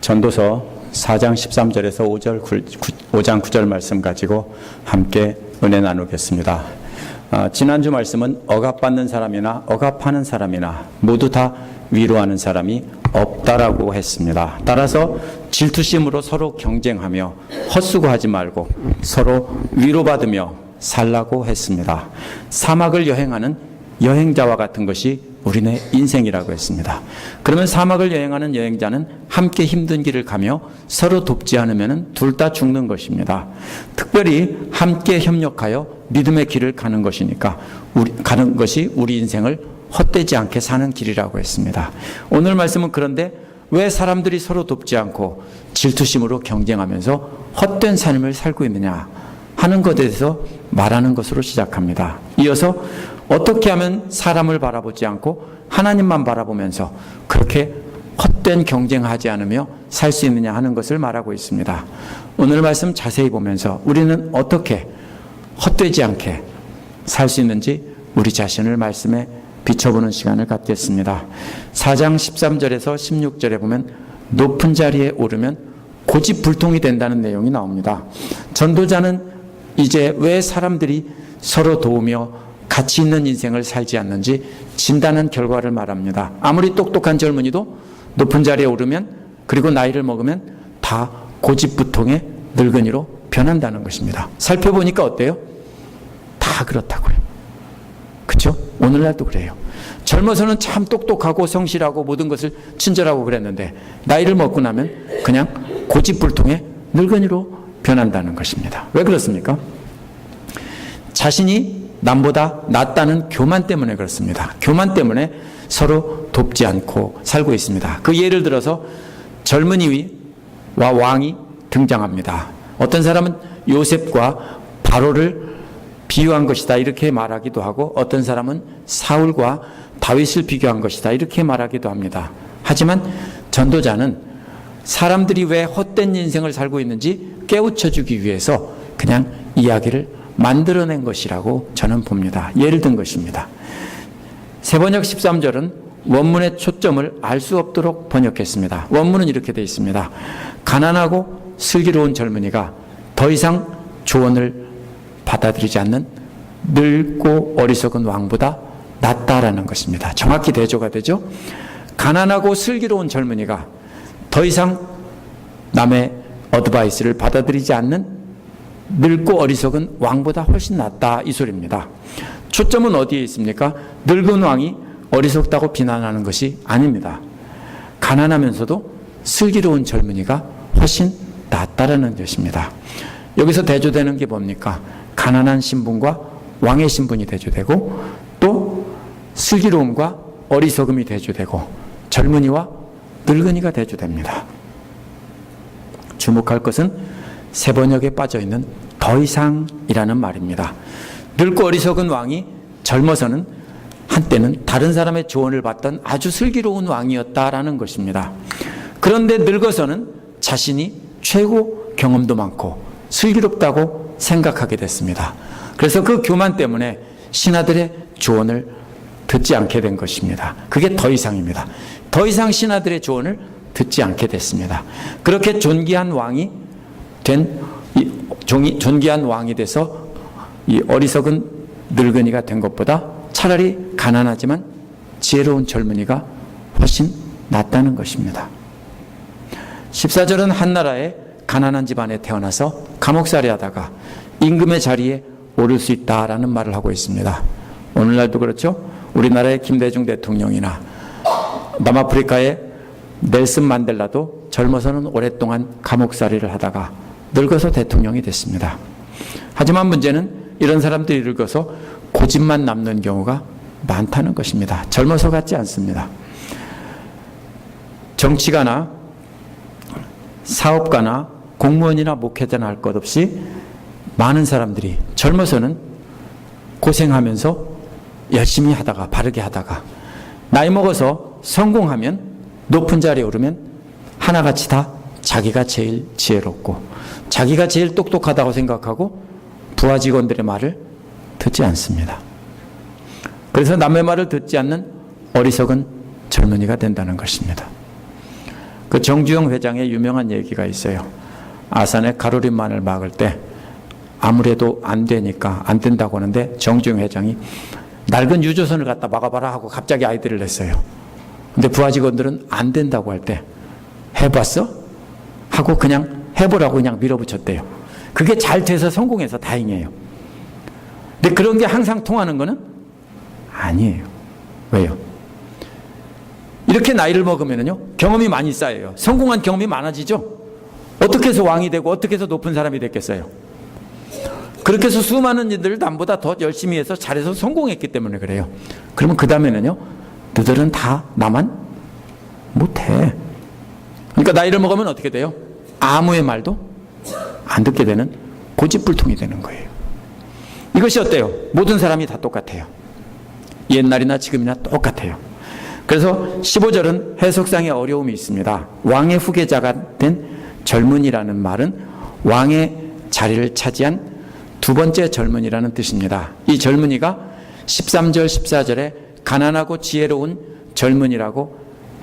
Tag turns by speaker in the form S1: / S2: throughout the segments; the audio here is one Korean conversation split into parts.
S1: 전도서 4장 13절에서 5장 9절 말씀 가지고 함께 은혜 나누겠습니다. 지난주 말씀은 억압받는 사람이나 억압하는 사람이나 모두 다 위로하는 사람이 없다라고 했습니다. 따라서 질투심으로 서로 경쟁하며 헛수고하지 말고 서로 위로받으며 살라고 했습니다. 사막을 여행하는 여행자와 같은 것이 우리네 인생이라고 했습니다. 그러면 사막을 여행하는 여행자는 함께 힘든 길을 가며 서로 돕지 않으면 둘 다 죽는 것입니다. 특별히 함께 협력하여 믿음의 길을 가는 것이니까 가는 것이 우리 인생을 헛되지 않게 사는 길이라고 했습니다. 오늘 말씀은 그런데 왜 사람들이 서로 돕지 않고 질투심으로 경쟁하면서 헛된 삶을 살고 있느냐 하는 것에 대해서 말하는 것으로 시작합니다. 이어서 어떻게 하면 사람을 바라보지 않고 하나님만 바라보면서 그렇게 헛된 경쟁하지 않으며 살 수 있느냐 하는 것을 말하고 있습니다. 오늘 말씀 자세히 보면서 우리는 어떻게 헛되지 않게 살 수 있는지 우리 자신을 말씀에 비춰보는 시간을 갖겠습니다. 4장 13절에서 16절에 보면 높은 자리에 오르면 고집불통이 된다는 내용이 나옵니다. 전도자는 이제 왜 사람들이 서로 도우며 가치 있는 인생을 살지 않는지 진단한 결과를 말합니다. 아무리 똑똑한 젊은이도 높은 자리에 오르면 그리고 나이를 먹으면 다 고집부통의 늙은이로 변한다는 것입니다. 살펴보니까 어때요? 다 그렇다고요. 그렇죠? 오늘날도 그래요. 젊어서는 참 똑똑하고 성실하고 모든 것을 친절하고 그랬는데 나이를 먹고 나면 그냥 고집불통의 늙은이로 변한다는 것입니다. 왜 그렇습니까? 자신이 남보다 낫다는 교만 때문에 그렇습니다. 교만 때문에 서로 돕지 않고 살고 있습니다. 그 예를 들어서 젊은이와 왕이 등장합니다. 어떤 사람은 요셉과 바로를 비유한 것이다 이렇게 말하기도 하고 어떤 사람은 사울과 다윗을 비교한 것이다 이렇게 말하기도 합니다. 하지만 전도자는 사람들이 왜 헛된 인생을 살고 있는지 깨우쳐주기 위해서 그냥 이야기를 만들어낸 것이라고 저는 봅니다. 예를 든 것입니다. 세번역 13절은 원문의 초점을 알 수 없도록 번역했습니다. 원문은 이렇게 되어 있습니다. 가난하고 슬기로운 젊은이가 더 이상 조언을 받아들이지 않는 늙고 어리석은 왕보다 낫다라는 것입니다. 정확히 대조가 되죠. 가난하고 슬기로운 젊은이가 더 이상 남의 어드바이스를 받아들이지 않는 늙고 어리석은 왕보다 훨씬 낫다 이 소리입니다. 초점은 어디에 있습니까? 늙은 왕이 어리석다고 비난하는 것이 아닙니다. 가난하면서도 슬기로운 젊은이가 훨씬 낫다라는 것입니다. 여기서 대조되는 게 뭡니까? 가난한 신분과 왕의 신분이 대조되고 또 슬기로움과 어리석음이 대조되고 젊은이와 늙은이가 대조됩니다. 주목할 것은 세번역에 빠져있는 더 이상이라는 말입니다. 늙고 어리석은 왕이 젊어서는 한때는 다른 사람의 조언을 받던 아주 슬기로운 왕이었다라는 것입니다. 그런데 늙어서는 자신이 최고 경험도 많고 슬기롭다고 생각하게 됐습니다. 그래서 그 교만 때문에 신하들의 조언을 듣지 않게 된 것입니다. 그게 더 이상입니다. 더 이상 신하들의 조언을 듣지 않게 됐습니다. 그렇게 존귀한 왕이 돼서 이 어리석은 늙은이가 된 것보다 차라리 가난하지만 지혜로운 젊은이가 훨씬 낫다는 것입니다. 14절은 한나라의 가난한 집안에 태어나서 감옥살이 하다가 임금의 자리에 오를 수 있다라는 말을 하고 있습니다. 오늘날도 그렇죠. 우리나라의 김대중 대통령이나 남아프리카의 넬슨 만델라도 젊어서는 오랫동안 감옥살이를 하다가 늙어서 대통령이 됐습니다. 하지만 문제는 이런 사람들이 늙어서 고집만 남는 경우가 많다는 것입니다. 젊어서 같지 않습니다. 정치가나 사업가나 공무원이나 목회자나 할 것 없이 많은 사람들이 젊어서는 고생하면서 열심히 하다가 바르게 하다가 나이 먹어서 성공하면 높은 자리에 오르면 하나같이 다 자기가 제일 지혜롭고 자기가 제일 똑똑하다고 생각하고 부하 직원들의 말을 듣지 않습니다. 그래서 남의 말을 듣지 않는 어리석은 젊은이가 된다는 것입니다. 그 정주영 회장의 유명한 얘기가 있어요. 아산에 가로림만을 막을 때 아무래도 안 되니까 안 된다고 하는데 정주영 회장이 낡은 유조선을 갖다 막아봐라 하고 갑자기 아이디어를 냈어요. 근데 부하 직원들은 안 된다고 할 때 해봤어? 하고 그냥 해보라고 그냥 밀어붙였대요. 그게 잘 돼서 성공해서 다행이에요. 근데 그런 게 항상 통하는 거는 아니에요. 왜요? 이렇게 나이를 먹으면요 경험이 많이 쌓여요. 성공한 경험이 많아지죠. 어떻게 해서 왕이 되고 어떻게 해서 높은 사람이 됐겠어요? 그렇게 해서 수많은 이들 남보다 더 열심히 해서 잘해서 성공했기 때문에 그래요. 그러면 그 다음에는요 너들은 다 나만 못해. 그러니까 나이를 먹으면 어떻게 돼요? 아무의 말도 안 듣게 되는 고집불통이 되는 거예요. 이것이 어때요? 모든 사람이 다 똑같아요. 옛날이나 지금이나 똑같아요. 그래서 15절은 해석상의 어려움이 있습니다. 왕의 후계자가 된 젊은이라는 말은 왕의 자리를 차지한 두 번째 젊은이라는 뜻입니다. 이 젊은이가 13절 14절에 가난하고 지혜로운 젊은이라고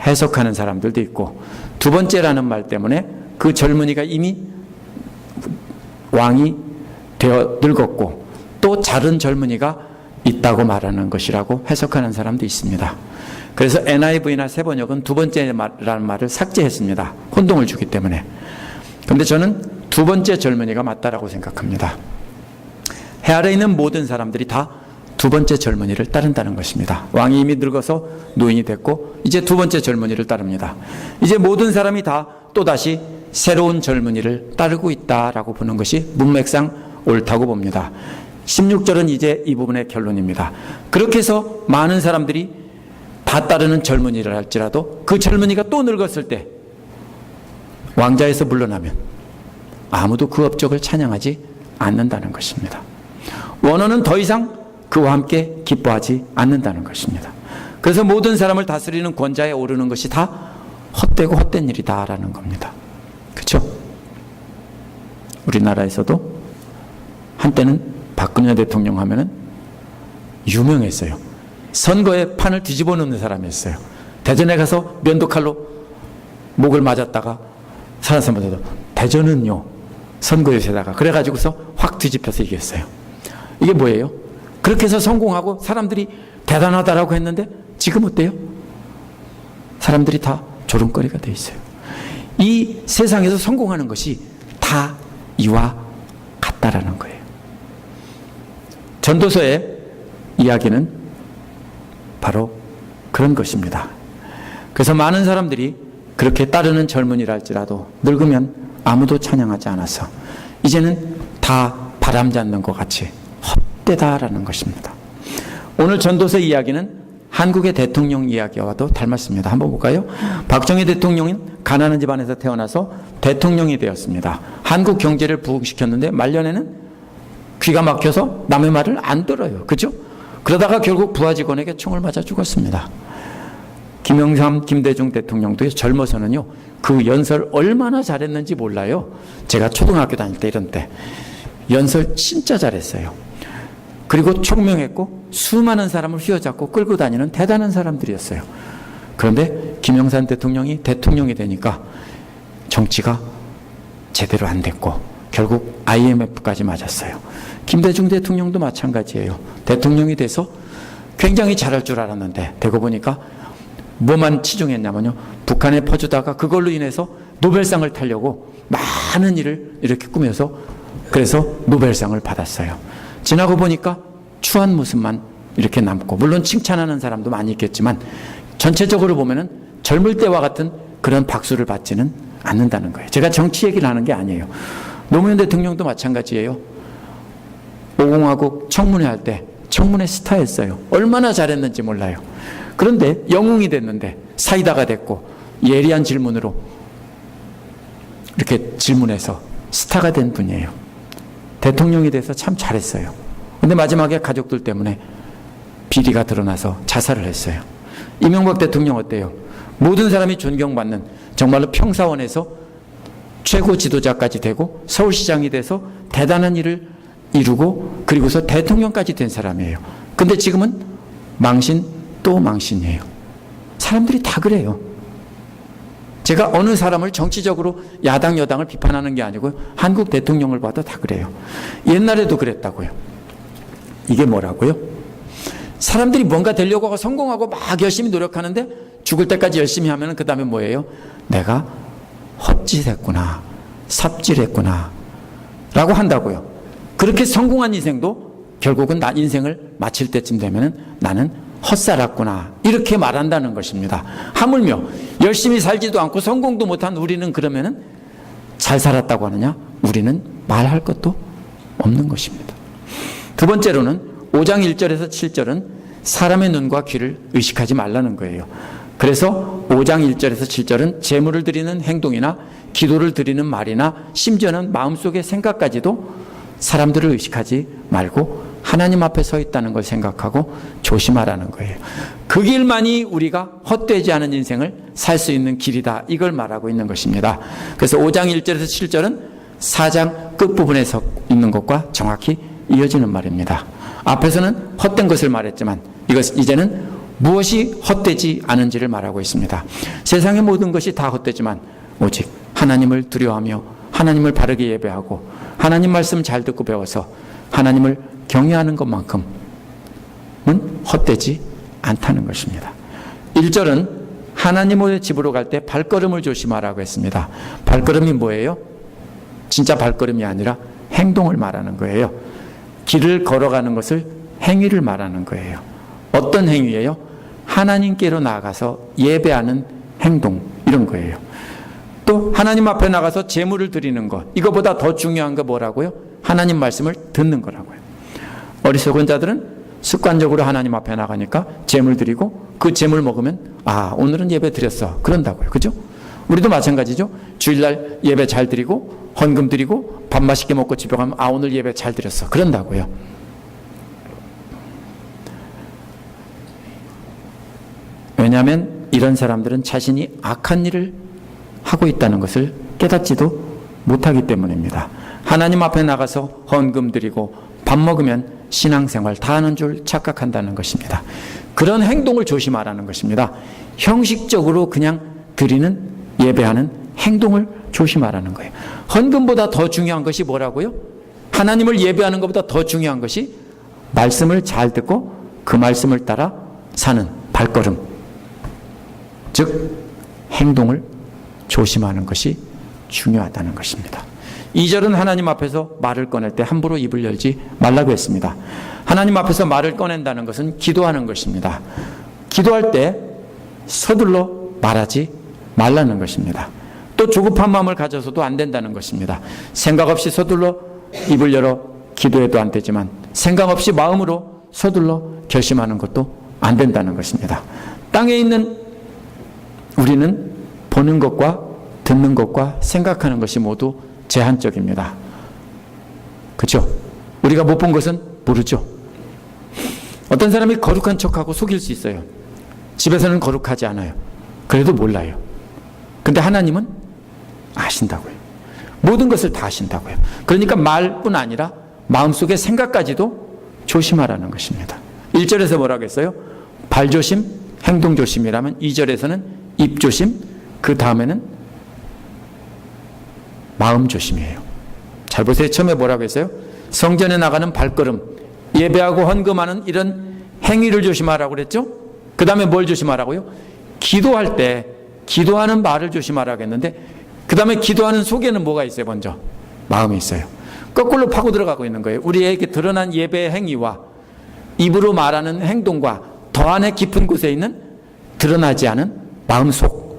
S1: 해석하는 사람들도 있고, 두 번째라는 말 때문에 그 젊은이가 이미 왕이 되어 늙었고 또 자른 젊은이가 있다고 말하는 것이라고 해석하는 사람도 있습니다. 그래서 NIV나 세번역은 두 번째라는 말을 삭제했습니다. 혼동을 주기 때문에. 그런데 저는 두 번째 젊은이가 맞다라고 생각합니다. 해 아래에 있는 모든 사람들이 다 두 번째 젊은이를 따른다는 것입니다. 왕이 이미 늙어서 노인이 됐고 이제 두 번째 젊은이를 따릅니다. 이제 모든 사람이 다 또다시 새로운 젊은이를 따르고 있다라고 보는 것이 문맥상 옳다고 봅니다. 16절은 이제 이 부분의 결론입니다. 그렇게 해서 많은 사람들이 다 따르는 젊은이를 할지라도 그 젊은이가 또 늙었을 때 왕자에서 물러나면 아무도 그 업적을 찬양하지 않는다는 것입니다. 원어는 더 이상 그와 함께 기뻐하지 않는다는 것입니다. 그래서 모든 사람을 다스리는 권자에 오르는 것이 다 헛되고 헛된 일이다라는 겁니다. 그렇죠? 우리나라에서도 한때는 박근혜 대통령 하면은 유명했어요. 선거에 판을 뒤집어 놓는 사람이었어요. 대전에 가서 면도칼로 목을 맞았다가 살아서면서도 대전은요 선거 요새다가 그래가지고서 확 뒤집혀서 이겼어요. 이게 뭐예요? 그렇게 해서 성공하고 사람들이 대단하다라고 했는데 지금 어때요? 사람들이 다 조롱거리가 돼 있어요. 이 세상에서 성공하는 것이 다 이와 같다라는 거예요. 전도서의 이야기는 바로 그런 것입니다. 그래서 많은 사람들이 그렇게 따르는 젊은이랄지라도 늙으면 아무도 찬양하지 않아서 이제는 다 바람 잡는 것 같이 헛되다라는 것입니다. 오늘 전도서 이야기는 한국의 대통령 이야기와도 닮았습니다. 한번 볼까요? 박정희 대통령은 가난한 집안에서 태어나서 대통령이 되었습니다. 한국 경제를 부흥시켰는데 말년에는 귀가 막혀서 남의 말을 안 들어요. 그렇죠? 그러다가 결국 부하 직원에게 총을 맞아 죽었습니다. 김영삼, 김대중 대통령도 젊어서는요 그 연설 얼마나 잘했는지 몰라요. 제가 초등학교 다닐 때 이런 때 연설 진짜 잘했어요. 그리고 총명했고 수많은 사람을 휘어잡고 끌고 다니는 대단한 사람들이었어요. 그런데 김영삼 대통령이 대통령이 되니까 정치가 제대로 안 됐고 결국 IMF까지 맞았어요. 김대중 대통령도 마찬가지예요. 대통령이 돼서 굉장히 잘할 줄 알았는데 되고 보니까 뭐만 치중했냐면요 북한에 퍼주다가 그걸로 인해서 노벨상을 타려고 많은 일을 이렇게 꾸며서 그래서 노벨상을 받았어요. 지나고 보니까 추한 모습만 이렇게 남고 물론 칭찬하는 사람도 많이 있겠지만 전체적으로 보면은 젊을 때와 같은 그런 박수를 받지는 않는다는 거예요. 제가 정치 얘기를 하는 게 아니에요. 노무현 대통령도 마찬가지예요. 5공화국 청문회 할 때 청문회 스타였어요. 얼마나 잘했는지 몰라요. 그런데 영웅이 됐는데 사이다가 됐고 예리한 질문으로 이렇게 질문해서 스타가 된 분이에요. 대통령이 돼서 참 잘했어요. 근데 마지막에 가족들 때문에 비리가 드러나서 자살을 했어요. 이명박 대통령 어때요? 모든 사람이 존경받는 정말로 평사원에서 최고 지도자까지 되고 서울시장이 돼서 대단한 일을 이루고 그리고서 대통령까지 된 사람이에요. 근데 지금은 망신 또 망신이에요. 사람들이 다 그래요. 제가 어느 사람을 정치적으로 야당 여당을 비판하는 게 아니고요. 한국 대통령을 봐도 다 그래요. 옛날에도 그랬다고요. 이게 뭐라고요? 사람들이 뭔가 되려고 하고 성공하고 막 열심히 노력하는데 죽을 때까지 열심히 하면 그 다음에 뭐예요? 내가 헛짓했구나, 삽질했구나 라고 한다고요. 그렇게 성공한 인생도 결국은 나 인생을 마칠 때쯤 되면 나는 헛살았구나 이렇게 말한다는 것입니다. 하물며 열심히 살지도 않고 성공도 못한 우리는 그러면 잘 살았다고 하느냐? 우리는 말할 것도 없는 것입니다. 두 번째로는 5장 1절에서 7절은 사람의 눈과 귀를 의식하지 말라는 거예요. 그래서 5장 1절에서 7절은 제물을 드리는 행동이나 기도를 드리는 말이나 심지어는 마음속의 생각까지도 사람들을 의식하지 말고 하나님 앞에 서 있다는 걸 생각하고 조심하라는 거예요. 그 길만이 우리가 헛되지 않은 인생을 살 수 있는 길이다. 이걸 말하고 있는 것입니다. 그래서 5장 1절에서 7절은 4장 끝부분에 서 있는 것과 정확히 이어지는 말입니다. 앞에서는 헛된 것을 말했지만 이제는 무엇이 헛되지 않은지를 말하고 있습니다. 세상의 모든 것이 다 헛되지만 오직 하나님을 두려워하며 하나님을 바르게 예배하고 하나님 말씀 잘 듣고 배워서 하나님을 경외하는 것만큼은 헛되지 않다는 것입니다. 1절은 하나님의 집으로 갈 때 발걸음을 조심하라고 했습니다. 발걸음이 뭐예요? 진짜 발걸음이 아니라 행동을 말하는 거예요. 길을 걸어가는 것을 행위를 말하는 거예요. 어떤 행위예요? 하나님께로 나아가서 예배하는 행동, 이런 거예요. 또 하나님 앞에 나가서 제물을 드리는 것, 이거보다 더 중요한 거 뭐라고요? 하나님 말씀을 듣는 거라고요. 어리석은 자들은 습관적으로 하나님 앞에 나가니까 제물 드리고 그 제물 먹으면 오늘은 예배 드렸어 그런다고요. 그죠? 우리도 마찬가지죠. 주일날 예배 잘 드리고 헌금 드리고 밥 맛있게 먹고 집에 가면 오늘 예배 잘 드렸어 그런다고요. 왜냐하면 이런 사람들은 자신이 악한 일을 하고 있다는 것을 깨닫지도 못하기 때문입니다. 하나님 앞에 나가서 헌금 드리고 밥 먹으면 신앙생활 다 하는 줄 착각한다는 것입니다. 그런 행동을 조심하라는 것입니다. 형식적으로 그냥 드리는 예배하는 행동을 조심하라는 거예요. 헌금보다 더 중요한 것이 뭐라고요? 하나님을 예배하는 것보다 더 중요한 것이 말씀을 잘 듣고 그 말씀을 따라 사는 발걸음, 즉 행동을 조심하는 것이 중요하다는 것입니다. 2절은 하나님 앞에서 말을 꺼낼 때 함부로 입을 열지 말라고 했습니다. 하나님 앞에서 말을 꺼낸다는 것은 기도하는 것입니다. 기도할 때 서둘러 말하지 말라는 것입니다. 또 조급한 마음을 가져서도 안 된다는 것입니다. 생각 없이 서둘러 입을 열어 기도해도 안 되지만 생각 없이 마음으로 서둘러 결심하는 것도 안 된다는 것입니다. 땅에 있는 우리는 보는 것과 듣는 것과 생각하는 것이 모두 제한적입니다. 그렇죠? 우리가 못 본 것은 모르죠. 어떤 사람이 거룩한 척하고 속일 수 있어요. 집에서는 거룩하지 않아요. 그래도 몰라요. 근데 하나님은 아신다고요. 모든 것을 다 아신다고요. 그러니까 말뿐 아니라 마음속의 생각까지도 조심하라는 것입니다. 1절에서 뭐라고 했어요? 발조심, 행동조심이라면 2절에서는 입조심, 그 다음에는 마음조심이에요. 잘 보세요. 처음에 뭐라고 했어요? 성전에 나가는 발걸음, 예배하고 헌금하는 이런 행위를 조심하라고 그랬죠? 그 다음에 뭘 조심하라고요? 기도할 때 기도하는 말을 조심하라고 했는데 그 다음에 기도하는 속에는 뭐가 있어요? 먼저 마음이 있어요. 거꾸로 파고 들어가고 있는 거예요. 우리에게 드러난 예배 행위와 입으로 말하는 행동과 더 안에 깊은 곳에 있는 드러나지 않은 마음속,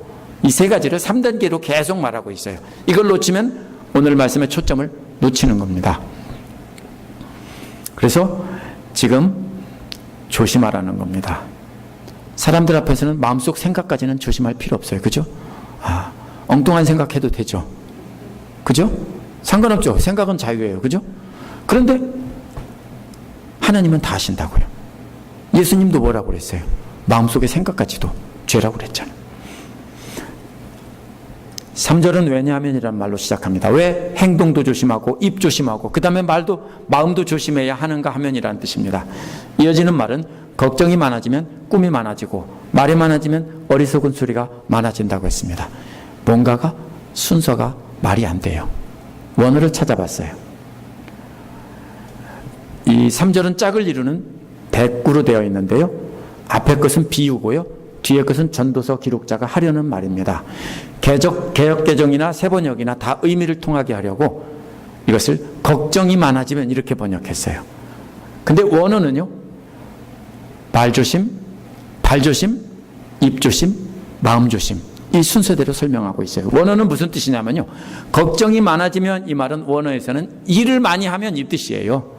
S1: 이 세 가지를 3단계로 계속 말하고 있어요. 이걸 놓치면 오늘 말씀의 초점을 놓치는 겁니다. 그래서 지금 조심하라는 겁니다. 사람들 앞에서는 마음속 생각까지는 조심할 필요 없어요. 그죠? 엉뚱한 생각해도 되죠. 그죠? 상관없죠. 생각은 자유예요. 그죠? 그런데 하나님은 다 아신다고요. 예수님도 뭐라고 그랬어요? 마음속의 생각까지도 죄라고 그랬잖아요. 3절은 왜냐하면이라는 말로 시작합니다. 왜 행동도 조심하고 입 조심하고 그 다음에 마음도 조심해야 하는가 하면이라는 뜻입니다. 이어지는 말은 걱정이 많아지면 꿈이 많아지고 말이 많아지면 어리석은 소리가 많아진다고 했습니다. 뭔가가 순서가 말이 안 돼요. 원어를 찾아봤어요. 이 3절은 짝을 이루는 대꾸로 되어 있는데요. 앞에 것은 비유고요. 뒤에 것은 전도서 기록자가 하려는 말입니다. 개역개정이나 세번역이나 다 의미를 통하게 하려고 이것을 걱정이 많아지면 이렇게 번역했어요. 근데 원어는요, 말조심, 발조심, 입조심, 마음조심, 이 순서대로 설명하고 있어요. 원어는 무슨 뜻이냐면요, 걱정이 많아지면, 이 말은 원어에서는 일을 많이 하면 이 뜻이에요.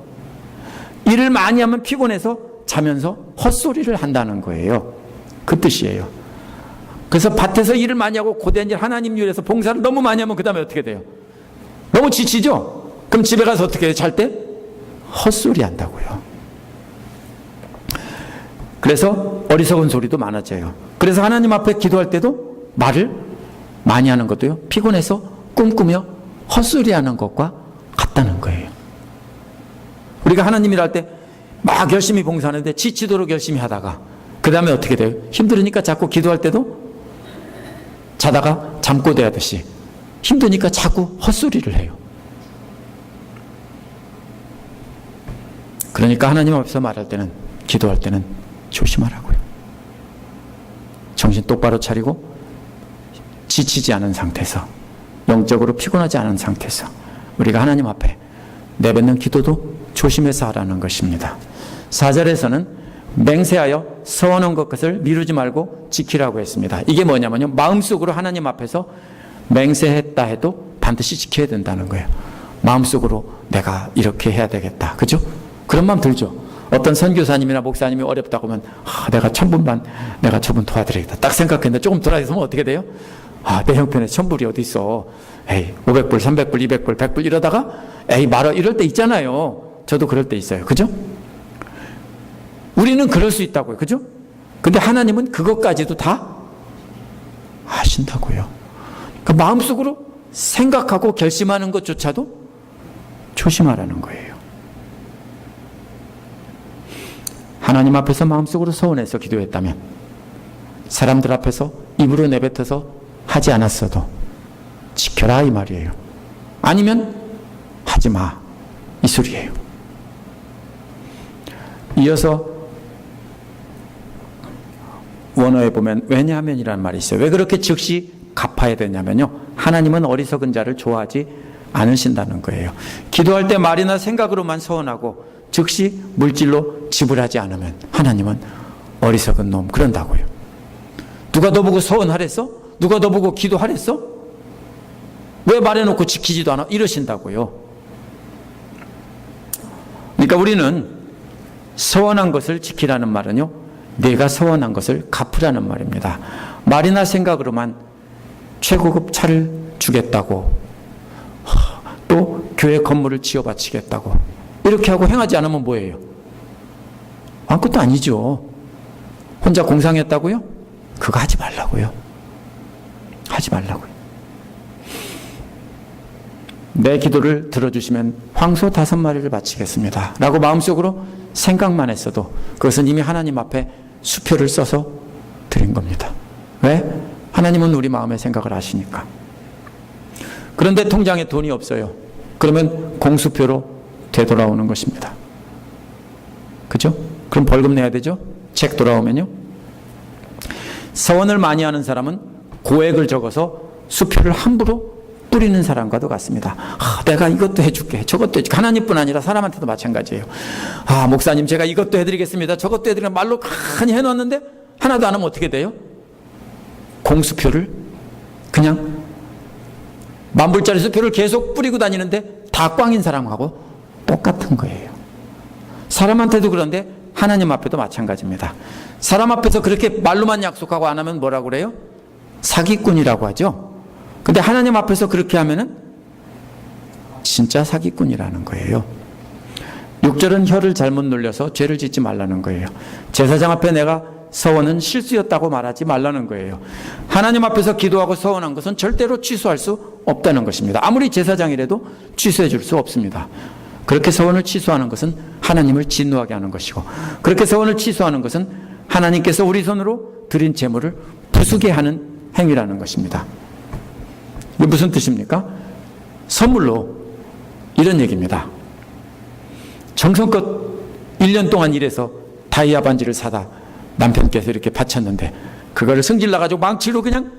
S1: 일을 많이 하면 피곤해서 자면서 헛소리를 한다는 거예요. 그 뜻이에요. 그래서 밭에서 일을 많이 하고 고된 일 하나님 일에서 봉사를 너무 많이 하면 그 다음에 어떻게 돼요? 너무 지치죠? 그럼 집에 가서 어떻게 해요? 잘 때? 헛소리 한다고요. 그래서 어리석은 소리도 많아져요. 그래서 하나님 앞에 기도할 때도 말을 많이 하는 것도요, 피곤해서 꿈꾸며 헛소리 하는 것과 같다는 거예요. 우리가 하나님 일할 때 막 열심히 봉사하는데 지치도록 열심히 하다가 그 다음에 어떻게 돼요? 힘들으니까 자꾸 기도할 때도 자다가 잠꼬대하듯이 힘드니까 자꾸 헛소리를 해요. 그러니까 하나님 앞에서 말할 때는, 기도할 때는 조심하라고요. 정신 똑바로 차리고 지치지 않은 상태에서, 영적으로 피곤하지 않은 상태에서 우리가 하나님 앞에 내뱉는 기도도 조심해서 하라는 것입니다. 4절에서는 맹세하여 서원한 것을 미루지 말고 지키라고 했습니다. 이게 뭐냐면요, 마음속으로 하나님 앞에서 맹세했다 해도 반드시 지켜야 된다는 거예요. 마음속으로 내가 이렇게 해야 되겠다, 그죠? 그런 마음 들죠? 어떤 선교사님이나 목사님이 어렵다고 하면, 내가 1000분만 내가 저분 도와드리겠다 딱 생각했는데 조금 돌아서면 어떻게 돼요? 내 형편에 1000불이 어디 있어, 에이 500불 300불 200불 100불 이러다가 에이 말어, 이럴 때 있잖아요. 저도 그럴 때 있어요, 그죠? 우리는 그럴 수 있다고요, 그죠? 근데 하나님은 그것까지도 다 아신다고요. 그러니까 마음속으로 생각하고 결심하는 것조차도 조심하라는 거예요. 하나님 앞에서 마음속으로 서원해서 기도했다면, 사람들 앞에서 입으로 내뱉어서 하지 않았어도 지켜라, 이 말이에요. 아니면 하지 마, 이 소리예요. 이어서 원어에 보면 왜냐하면이라는 말이 있어요. 왜 그렇게 즉시 갚아야 되냐면요, 하나님은 어리석은 자를 좋아하지 않으신다는 거예요. 기도할 때 말이나 생각으로만 서원하고 즉시 물질로 지불하지 않으면 하나님은 어리석은 놈, 그런다고요. 누가 너 보고 서원하랬어? 누가 너 보고 기도하랬어? 왜 말해놓고 지키지도 않아? 이러신다고요. 그러니까 우리는 서원한 것을 지키라는 말은요, 내가 서원한 것을 갚으라는 말입니다. 말이나 생각으로만 최고급 차를 주겠다고, 또 교회 건물을 지어 바치겠다고 이렇게 하고 행하지 않으면 뭐예요? 아무것도 아니죠. 혼자 공상했다고요? 그거 하지 말라고요. 하지 말라고요. 내 기도를 들어주시면 황소 5마리를 바치겠습니다 라고 마음속으로 생각만 했어도 그것은 이미 하나님 앞에 수표를 써서 드린 겁니다. 왜? 하나님은 우리 마음의 생각을 아시니까. 그런데 통장에 돈이 없어요. 그러면 공수표로 되돌아오는 것입니다. 그죠? 그럼 벌금 내야 되죠? 책 돌아오면요. 서원을 많이 하는 사람은 고액을 적어서 수표를 함부로 뿌리는 사람과도 같습니다. 내가 이것도 해줄게, 저것도 해줄게. 하나님뿐 아니라 사람한테도 마찬가지예요. 목사님 제가 이것도 해드리겠습니다, 저것도 해드리겠습니다, 말로 많이 해놨는데 하나도 안 하면 어떻게 돼요? 공수표를 그냥 10,000불짜리 수표를 계속 뿌리고 다니는데 다 꽝인 사람하고 똑같은 거예요. 사람한테도 그런데 하나님 앞에도 마찬가지입니다. 사람 앞에서 그렇게 말로만 약속하고 안 하면 뭐라고 그래요? 사기꾼이라고 하죠. 근데 하나님 앞에서 그렇게 하면은 진짜 사기꾼이라는 거예요. 6절은 혀를 잘못 눌려서 죄를 짓지 말라는 거예요. 제사장 앞에 내가 서원은 실수였다고 말하지 말라는 거예요. 하나님 앞에서 기도하고 서원한 것은 절대로 취소할 수 없다는 것입니다. 아무리 제사장이라도 취소해 줄 수 없습니다. 그렇게 서원을 취소하는 것은 하나님을 진노하게 하는 것이고, 그렇게 서원을 취소하는 것은 하나님께서 우리 손으로 드린 재물을 부수게 하는 행위라는 것입니다. 이게 무슨 뜻입니까? 선물로 이런 얘기입니다. 정성껏 1년 동안 일해서 다이아 반지를 사다 남편께서 이렇게 바쳤는데 그거를 승질나가지고 망치로 그냥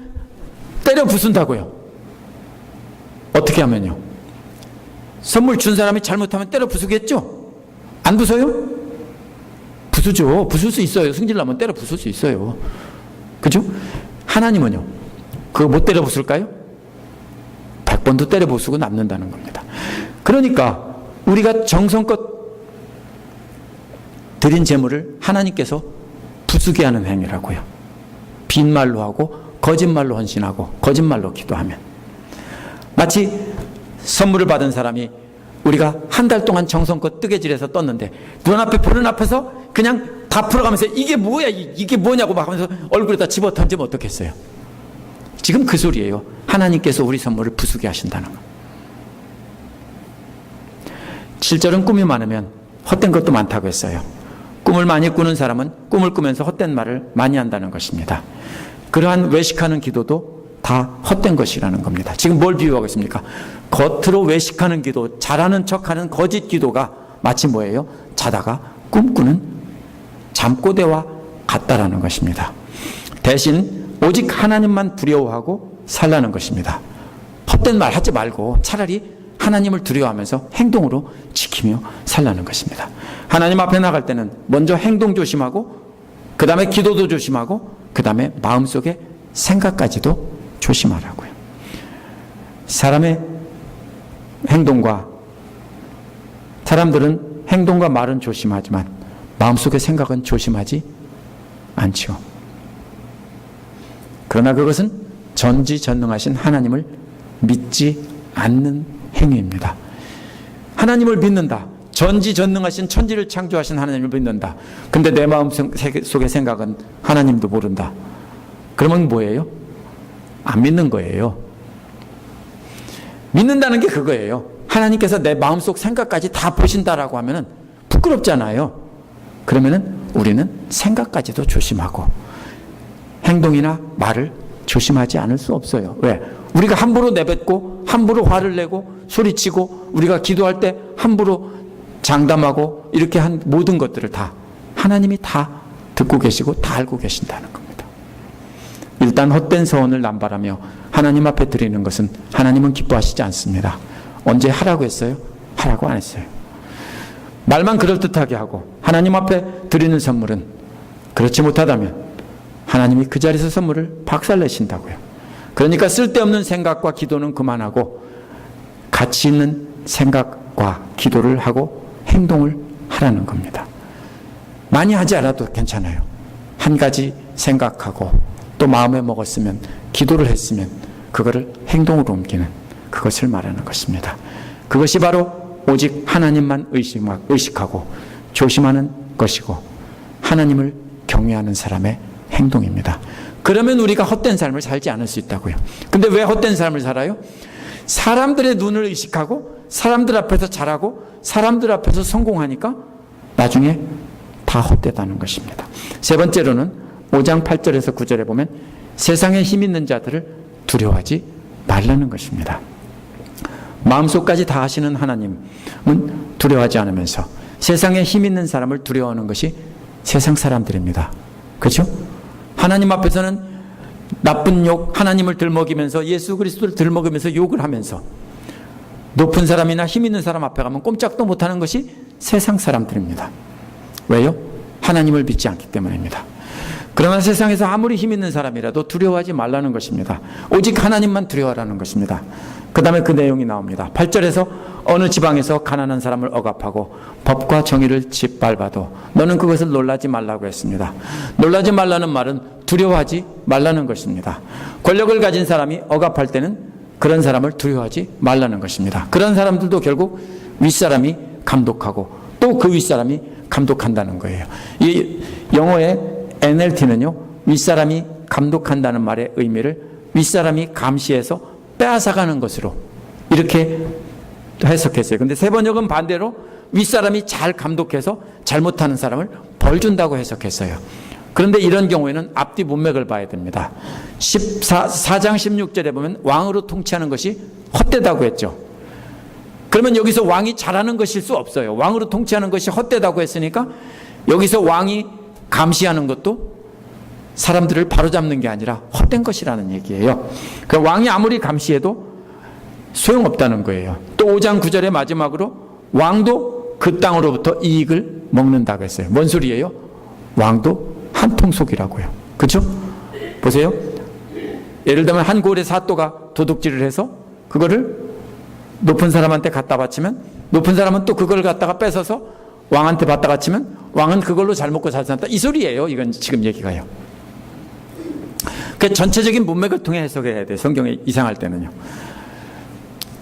S1: 때려 부순다고요. 어떻게 하면요? 선물 준 사람이 잘못하면 때려 부수겠죠? 안 부숴요? 부수죠. 부술 수 있어요. 승질나면 때려 부술 수 있어요. 그죠? 하나님은요, 그거 못 때려 부술까요? 100번도 때려 부수고 남는다는 겁니다. 그러니까 우리가 정성껏 드린 재물을 하나님께서 부수게 하는 행위라고요. 빈말로 하고 거짓말로 헌신하고 거짓말로 기도하면, 마치 선물을 받은 사람이 우리가 한 달 동안 정성껏 뜨개질해서 떴는데 눈앞에 보는 앞에서 그냥 다 풀어가면서 이게 뭐야, 이게 뭐냐고 막 하면서 얼굴에다 집어 던지면 어떻겠어요? 지금 그 소리예요. 하나님께서 우리 선물을 부수게 하신다는 거. 7절은 꿈이 많으면 헛된 것도 많다고 했어요. 꿈을 많이 꾸는 사람은 꿈을 꾸면서 헛된 말을 많이 한다는 것입니다. 그러한 외식하는 기도도 다 헛된 것이라는 겁니다. 지금 뭘 비유하고 있습니까? 겉으로 외식하는 기도, 잘하는 척하는 거짓 기도가 마치 뭐예요? 자다가 꿈꾸는 잠꼬대와 같다라는 것입니다. 대신 오직 하나님만 두려워하고 살라는 것입니다. 헛된 말 하지 말고 차라리 하나님을 두려워하면서 행동으로 지키며 살라는 것입니다. 하나님 앞에 나갈 때는 먼저 행동 조심하고 그 다음에 기도도 조심하고 그 다음에 마음속에 생각까지도 조심하라고요. 사람의 행동과, 사람들은 행동과 말은 조심하지만 마음속의 생각은 조심하지 않죠. 그러나 그것은 전지전능하신 하나님을 믿지 않는 행위입니다. 하나님을 믿는다. 전지전능하신 천지를 창조하신 하나님을 믿는다. 근데 내 마음 속의 생각은 하나님도 모른다. 그러면 뭐예요? 안 믿는 거예요. 믿는다는 게 그거예요. 하나님께서 내 마음속 생각까지 다 보신다라고 하면은 부끄럽잖아요. 그러면은 우리는 생각까지도 조심하고 행동이나 말을 조심하지 않을 수 없어요. 왜? 우리가 함부로 내뱉고 함부로 화를 내고 소리치고 우리가 기도할 때 함부로 장담하고 이렇게 한 모든 것들을 다 하나님이 다 듣고 계시고 다 알고 계신다는 겁니다. 일단 헛된 서원을 남발하며 하나님 앞에 드리는 것은 하나님은 기뻐하시지 않습니다. 언제 하라고 했어요? 하라고 안 했어요. 말만 그럴듯하게 하고 하나님 앞에 드리는 선물은 그렇지 못하다면 하나님이 그 자리에서 선물을 박살내신다고요. 그러니까 쓸데없는 생각과 기도는 그만하고 가치 있는 생각과 기도를 하고 행동을 하라는 겁니다. 많이 하지 않아도 괜찮아요. 한 가지 생각하고 또 마음에 먹었으면 기도를 했으면 그거를 행동으로 옮기는 그것을 말하는 것입니다. 그것이 바로 오직 하나님만 의식하고 조심하는 것이고 하나님을 경외하는 사람의 행동입니다. 그러면 우리가 헛된 삶을 살지 않을 수 있다고요. 근데 왜 헛된 삶을 살아요? 사람들의 눈을 의식하고 사람들 앞에서 잘하고 사람들 앞에서 성공하니까 나중에 다 헛되다는 것입니다. 세 번째로는 5장 8절에서 9절에 보면 세상에 힘 있는 자들을 두려워하지 말라는 것입니다. 마음속까지 다 하시는 하나님은 두려워하지 않으면서 세상에 힘 있는 사람을 두려워하는 것이 세상 사람들입니다. 그렇죠? 하나님 앞에서는 나쁜 욕, 하나님을 들먹이면서 예수 그리스도를 들먹이면서 욕을 하면서 높은 사람이나 힘 있는 사람 앞에 가면 꼼짝도 못하는 것이 세상 사람들입니다. 왜요? 하나님을 믿지 않기 때문입니다. 그러나 세상에서 아무리 힘 있는 사람이라도 두려워하지 말라는 것입니다. 오직 하나님만 두려워하라는 것입니다. 그 다음에 그 내용이 나옵니다. 8절에서 어느 지방에서 가난한 사람을 억압하고 법과 정의를 짓밟아도 너는 그것을 놀라지 말라고 했습니다. 놀라지 말라는 말은 두려워하지 말라는 것입니다. 권력을 가진 사람이 억압할 때는 그런 사람을 두려워하지 말라는 것입니다. 그런 사람들도 결국 윗사람이 감독하고 또 그 윗사람이 감독한다는 거예요. 이 영어의 NLT는요, 윗사람이 감독한다는 말의 의미를 윗사람이 감시해서 빼앗아가는 것으로 이렇게 해석했어요. 근데 세 번역은 반대로 윗사람이 잘 감독해서 잘못하는 사람을 벌 준다고 해석했어요. 그런데 이런 경우에는 앞뒤 문맥을 봐야 됩니다. 4장 16절에 보면 왕으로 통치하는 것이 헛되다고 했죠. 그러면 여기서 왕이 잘하는 것일 수 없어요. 왕으로 통치하는 것이 헛되다고 했으니까 여기서 왕이 감시하는 것도 사람들을 바로잡는 게 아니라 헛된 것이라는 얘기예요. 그러니까 왕이 아무리 감시해도 소용없다는 거예요. 또 5장 9절의 마지막으로 왕도 그 땅으로부터 이익을 먹는다고 했어요. 뭔 소리예요? 왕도 한 통속이라고요. 그렇죠? 보세요. 예를 들면 한 고을의 사또가 도둑질을 해서 그거를 높은 사람한테 갖다 바치면 높은 사람은 또 그걸 갖다가 뺏어서 왕한테 받다 바치면 왕은 그걸로 잘 먹고 잘 산다. 이 소리예요. 이건 지금 얘기가요. 그 전체적인 문맥을 통해 해석해야 돼요. 성경에 이상할 때는요.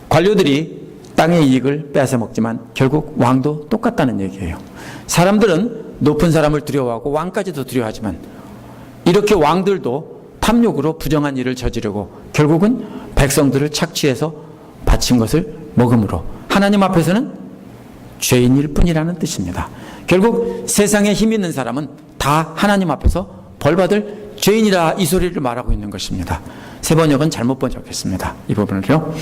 S1: 관료들이 땅의 이익을 빼앗아 먹지만 결국 왕도 똑같다는 얘기예요. 사람들은 높은 사람을 두려워하고 왕까지도 두려워하지만 이렇게 왕들도 탐욕으로 부정한 일을 저지르고 결국은 백성들을 착취해서 바친 것을 먹음으로 하나님 앞에서는 죄인일 뿐이라는 뜻입니다. 결국 세상에 힘 있는 사람은 다 하나님 앞에서 벌받을 죄인이라 이 소리를 말하고 있는 것입니다. 새 번역은 잘못 번역했습니다. 이 부분을요.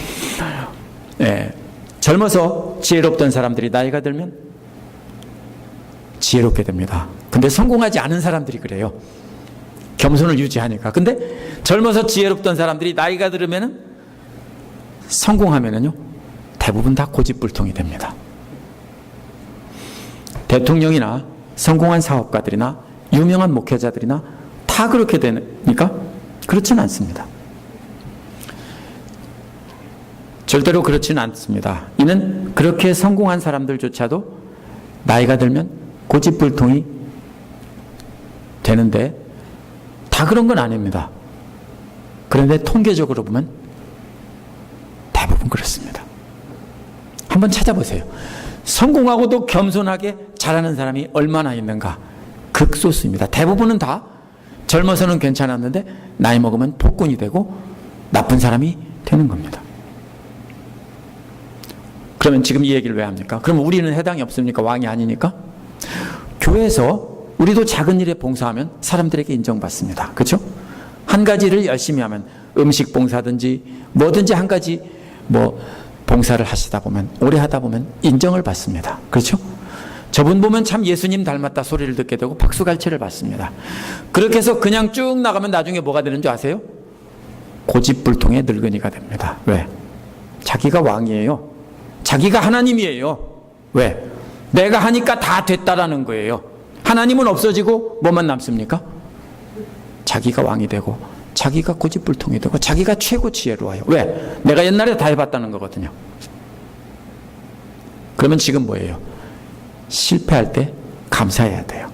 S1: 젊어서 지혜롭던 사람들이 나이가 들면 지혜롭게 됩니다. 근데 성공하지 않은 사람들이 그래요. 겸손을 유지하니까. 근데 젊어서 지혜롭던 사람들이 나이가 들으면 성공하면은요 대부분 다 고집불통이 됩니다. 대통령이나 성공한 사업가들이나 유명한 목회자들이나 다 그렇게 되니까 그렇지는 않습니다. 절대로 그렇지는 않습니다. 이는 그렇게 성공한 사람들조차도 나이가 들면 고집불통이 되는데 다 그런 건 아닙니다. 그런데 통계적으로 보면 대부분 그렇습니다. 한번 찾아보세요. 성공하고도 겸손하게 잘하는 사람이 얼마나 있는가? 극소수입니다. 대부분은 다 젊어서는 괜찮았는데 나이 먹으면 폭군이 되고 나쁜 사람이 되는 겁니다. 그러면 지금 이 얘기를 왜 합니까? 그럼 우리는 해당이 없습니까? 왕이 아니니까? 교회에서 우리도 작은 일에 봉사하면 사람들에게 인정받습니다. 그렇죠? 한 가지를 열심히 하면 음식 봉사든지 뭐든지 한 가지 봉사를 하시다 보면 오래 하다 보면 인정을 받습니다. 그렇죠? 저분 보면 참 예수님 닮았다 소리를 듣게 되고 박수갈채를 받습니다. 그렇게 해서 그냥 쭉 나가면 나중에 뭐가 되는 줄 아세요? 고집불통의 늙은이가 됩니다. 왜? 자기가 왕이에요. 자기가 하나님이에요. 왜? 내가 하니까 다 됐다라는 거예요. 하나님은 없어지고 뭐만 남습니까? 자기가 왕이 되고 자기가 고집불통이 되고 자기가 최고 지혜로워요. 왜? 내가 옛날에 다 해봤다는 거거든요. 그러면 지금 뭐예요? 실패할 때 감사해야 돼요.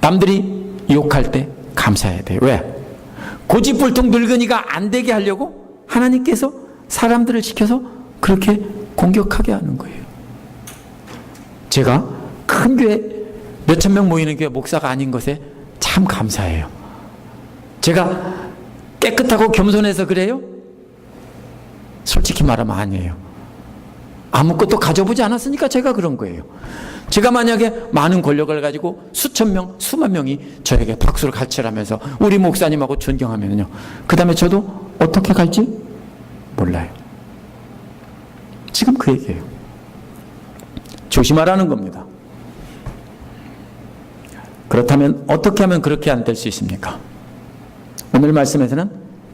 S1: 남들이 욕할 때 감사해야 돼요. 왜? 고집불통 늙은이가 안 되게 하려고 하나님께서 사람들을 시켜서 그렇게 공격하게 하는 거예요. 제가 큰 교회 몇천 명 모이는 교회 목사가 아닌 것에 참 감사해요. 제가 깨끗하고 겸손해서 그래요? 솔직히 말하면 아니에요. 아무것도 가져보지 않았으니까 제가 그런 거예요. 제가 만약에 많은 권력을 가지고 수천 명, 수만 명이 저에게 박수를 갈채하면서 우리 목사님하고 존경하면요, 그 다음에 저도 어떻게 갈지 몰라요. 지금 그 얘기예요. 조심하라는 겁니다. 그렇다면 어떻게 하면 그렇게 안 될 수 있습니까? 오늘 말씀에서는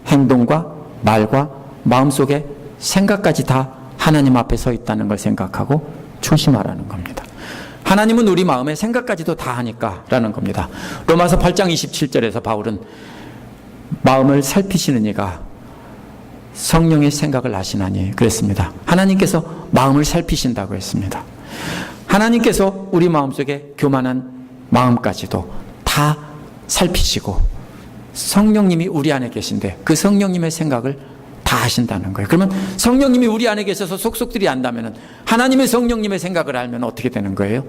S1: 행동과 말과 마음속에 생각까지 다 하나님 앞에 서 있다는 걸 생각하고 조심하라는 겁니다. 하나님은 우리 마음의 생각까지도 다 하니까 라는 겁니다. 로마서 8장 27절에서 바울은 마음을 살피시는 이가 성령의 생각을 아시나니 그랬습니다. 하나님께서 마음을 살피신다고 했습니다. 하나님께서 우리 마음속에 교만한 마음까지도 다 살피시고 성령님이 우리 안에 계신데 그 성령님의 생각을 다 하신다는 거예요. 그러면 성령님이 우리 안에 계셔서 속속들이 안다면 하나님의 성령님의 생각을 알면 어떻게 되는 거예요?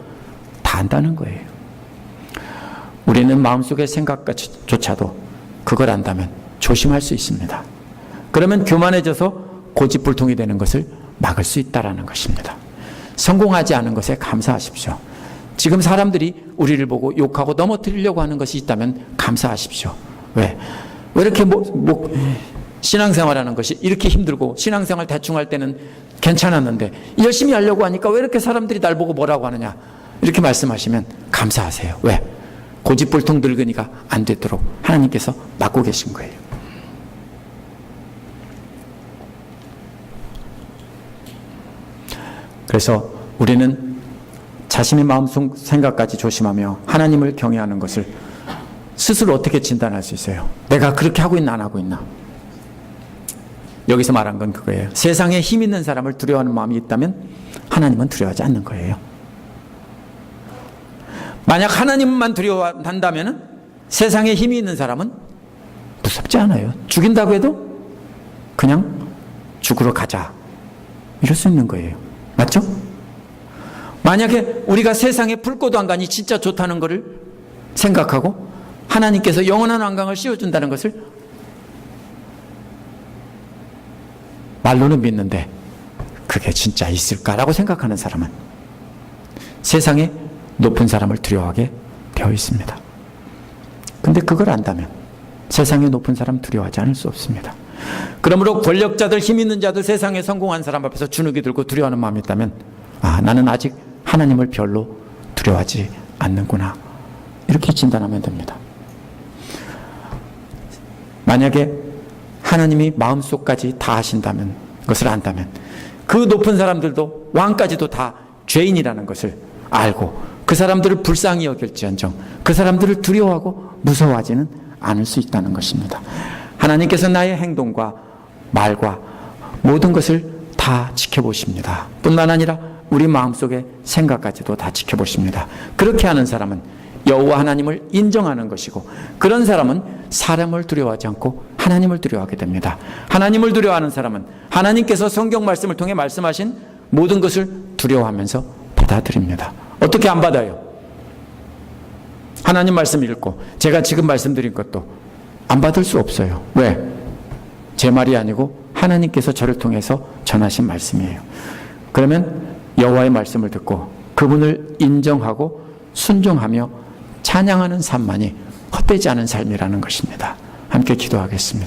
S1: 다 안다는 거예요. 우리는 마음속의 생각조차도 그걸 안다면 조심할 수 있습니다. 그러면 교만해져서 고집불통이 되는 것을 막을 수 있다는 것입니다. 성공하지 않은 것에 감사하십시오.
S2: 지금 사람들이 우리를 보고 욕하고 넘어뜨리려고 하는 것이 있다면 감사하십시오. 왜 이렇게 신앙생활하는 것이 이렇게 힘들고 신앙생활 대충 할 때는 괜찮았는데 열심히 하려고 하니까 왜 이렇게 사람들이 날 보고 뭐라고 하느냐, 이렇게 말씀하시면 감사하세요. 왜? 고집불통 늙은이가 안 되도록 하나님께서 막고 계신 거예요. 그래서 우리는 자신의 마음속 생각까지 조심하며 하나님을 경외하는 것을 스스로 어떻게 진단할 수 있어요? 내가 그렇게 하고 있나 안 하고 있나? 여기서 말한 건 그거예요. 세상에 힘 있는 사람을 두려워하는 마음이 있다면 하나님은 두려워하지 않는 거예요. 만약 하나님만 두려워한다면 세상에 힘이 있는 사람은 무섭지 않아요. 죽인다고 해도 그냥 죽으러 가자, 이럴 수 있는 거예요. 맞죠? 만약에 우리가 세상에 불꽃 왕관이 진짜 좋다는 것을 생각하고 하나님께서 영원한 왕관을 씌워준다는 것을 말로는 믿는데 그게 진짜 있을까라고 생각하는 사람은 세상에 높은 사람을 두려워하게 되어 있습니다. 근데 그걸 안다면 세상에 높은 사람 두려워하지 않을 수 없습니다. 그러므로 권력자들, 힘 있는 자들, 세상에 성공한 사람 앞에서 주눅이 들고 두려워하는 마음이 있다면 나는 아직 하나님을 별로 두려워하지 않는구나, 이렇게 진단하면 됩니다. 만약에 하나님이 마음속까지 다 하신다면, 그것을 안다면 그 높은 사람들도 왕까지도 다 죄인이라는 것을 알고 그 사람들을 불쌍히 여길지언정 그 사람들을 두려워하고 무서워하지는 않을 수 있다는 것입니다. 하나님께서 나의 행동과 말과 모든 것을 다 지켜보십니다. 뿐만 아니라 우리 마음속의 생각까지도 다 지켜보십니다. 그렇게 하는 사람은 여호와 하나님을 인정하는 것이고, 그런 사람은 사람을 두려워하지 않고 하나님을 두려워하게 됩니다. 하나님을 두려워하는 사람은 하나님께서 성경 말씀을 통해 말씀하신 모든 것을 두려워하면서 받아들입니다. 어떻게 안 받아요? 하나님 말씀 읽고 제가 지금 말씀드린 것도 안 받을 수 없어요. 왜? 제 말이 아니고 하나님께서 저를 통해서 전하신 말씀이에요. 그러면 여호와의 말씀을 듣고 그분을 인정하고 순종하며 찬양하는 삶만이 헛되지 않은 삶이라는 것입니다. 함께 기도하겠습니다.